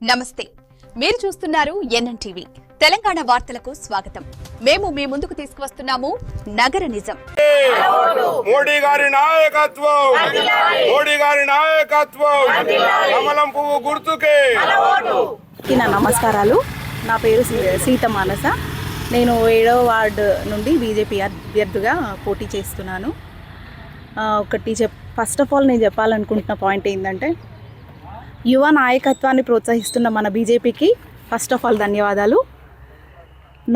నమస్తే, మీరు చూస్తున్నారు ఎన్ఎన్ టీవీ. తెలంగాణ వార్తలకు స్వాగతం. మేము మీ ముందుకు తీసుకువస్తున్నాము నగర నిజం. మోడీ గారి నాయకత్వం, మోడీ గారి నాయకత్వం, కమలం పువ్వు గుర్తుకే. నా నమస్కారాలు. నా పేరు సీత మానస. నేను 7వ వార్డు నుండి బీజేపీ అభ్యర్థిగా పోటీ చేస్తున్నాను. ఫస్ట్ ఆఫ్ ఆల్ నేను చెప్పాలనుకుంటున్న పాయింట్ ఏంటంటే, యువ నాయకత్వాన్ని ప్రోత్సహిస్తున్న మన బీజేపీకి ఫస్ట్ ఆఫ్ ఆల్ ధన్యవాదాలు.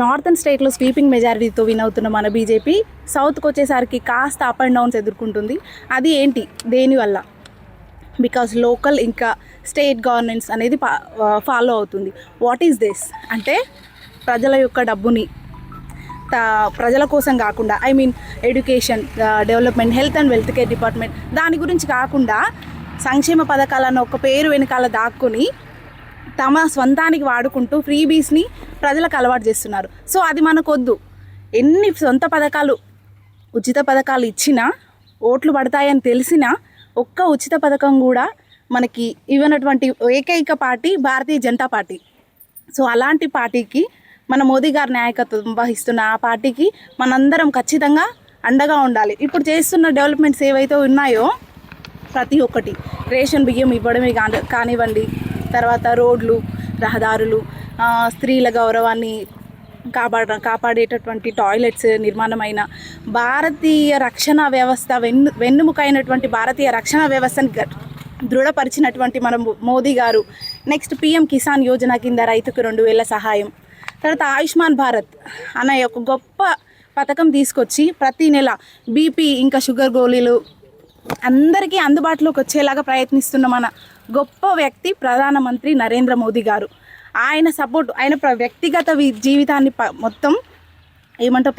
నార్థన్ స్టేట్లో స్వీపింగ్ మెజారిటీతో విన్ అవుతున్న మన బీజేపీ సౌత్కి వచ్చేసరికి కాస్త అప్ అండ్ డౌన్స్ ఎదుర్కొంటుంది. అది ఏంటి, దేనివల్ల? బికాజ్ లోకల్ ఇంకా స్టేట్ గవర్నెన్స్ అనేది ఫాలో అవుతుంది. వాట్ ఈస్ దిస్ అంటే, ప్రజల యొక్క డబ్బుని ప్రజల కోసం కాకుండా, I mean education, development, health and wealth care department, దాని గురించి కాకుండా సంక్షేమ పథకాలను ఒక పేరు వెనకాల దాక్కుని తమ స్వంతానికి వాడుకుంటూ ఫ్రీబీస్ని ప్రజలకు అలవాటు చేస్తున్నారు. సో అది మనకొద్దు. ఎన్ని సొంత పథకాలు, ఉచిత పథకాలు ఇచ్చినా, ఓట్లు పడతాయని తెలిసినా ఒక్క ఉచిత పథకం కూడా మనకి ఇవ్వనటువంటి ఏకైక party Bharatiya Janata party. So అలాంటి పార్టీకి, మన మోదీ గారి నాయకత్వం వహిస్తున్న ఆ పార్టీకి మనందరం ఖచ్చితంగా అండగా ఉండాలి. ఇప్పుడు చేస్తున్న డెవలప్మెంట్స్ ఏవైతే ఉన్నాయో ప్రతి ఒక్కటి, రేషన్ బియ్యం ఇవ్వడమే కానివ్వండి, రోడ్లు, రహదారులు, స్త్రీల గౌరవాన్ని కాపాడేటటువంటి టాయిలెట్స్ నిర్మాణమైన, భారతీయ రక్షణ వ్యవస్థ వెన్నుముకైనటువంటి భారతీయ రక్షణ వ్యవస్థని దృఢపరిచినటువంటి మన మోదీ గారు. నెక్స్ట్ PM కిసాన్ యోజన కింద రైతుకు 2000 సహాయం. తర్వాత ఆయుష్మాన్ భారత్ అనే ఒక గొప్ప పథకం తీసుకొచ్చి ప్రతి నెల BP ఇంకా షుగర్ గోళీలు అందరికీ అందుబాటులోకి వచ్చేలాగా ప్రయత్నిస్తున్న మన గొప్ప వ్యక్తి ప్రధానమంత్రి నరేంద్ర మోదీ గారు. ఆయన సపోర్ట్, ఆయన వ్యక్తిగత జీవితాన్ని మొత్తం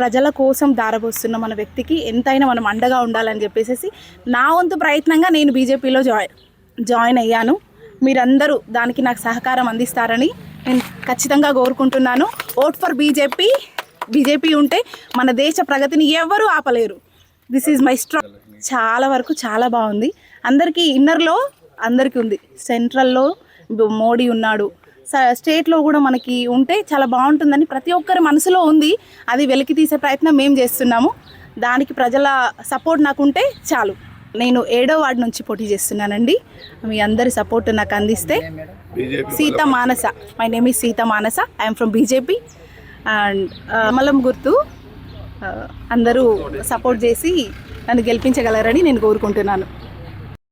ప్రజల కోసం దారబోస్తున్న మన వ్యక్తికి ఎంతైనా మనం అండగా ఉండాలని చెప్పేసి నా వంతు ప్రయత్నంగా నేను బీజేపీలో జాయిన్ అయ్యాను. మీరందరూ దానికి నాకు సహకారం అందిస్తారని నేను ఖచ్చితంగా కోరుకుంటున్నాను. Vote for BJP. బీజేపీ ఉంటే మన దేశ ప్రగతిని ఎవరూ ఆపలేరు. This is my strong. చాలా వరకు చాలా బాగుంది. అందరికీ ఇన్నర్లో అందరికీ ఉంది. సెంట్రల్లో మోడీ ఉన్నాడు, స్టేట్లో కూడా మనకి ఉంటే చాలా బాగుంటుందని ప్రతి ఒక్కరి మనసులో ఉంది. అది వెలికి తీసే ప్రయత్నం మేము చేస్తున్నాము. దానికి ప్రజల సపోర్ట్ నాకు ఉంటే చాలు. నేను 7వ వార్డు నుంచి పోటీ చేస్తున్నానండి. మీ అందరి సపోర్ట్ నాకు అందిస్తే. Sita Manasa, my name is Sita Manasa. I'm from BJP and కమలం గుర్తు. అందరూ సపోర్ట్ చేసి నన్ను గెలిపించగలరని నేను కోరుకుంటున్నాను.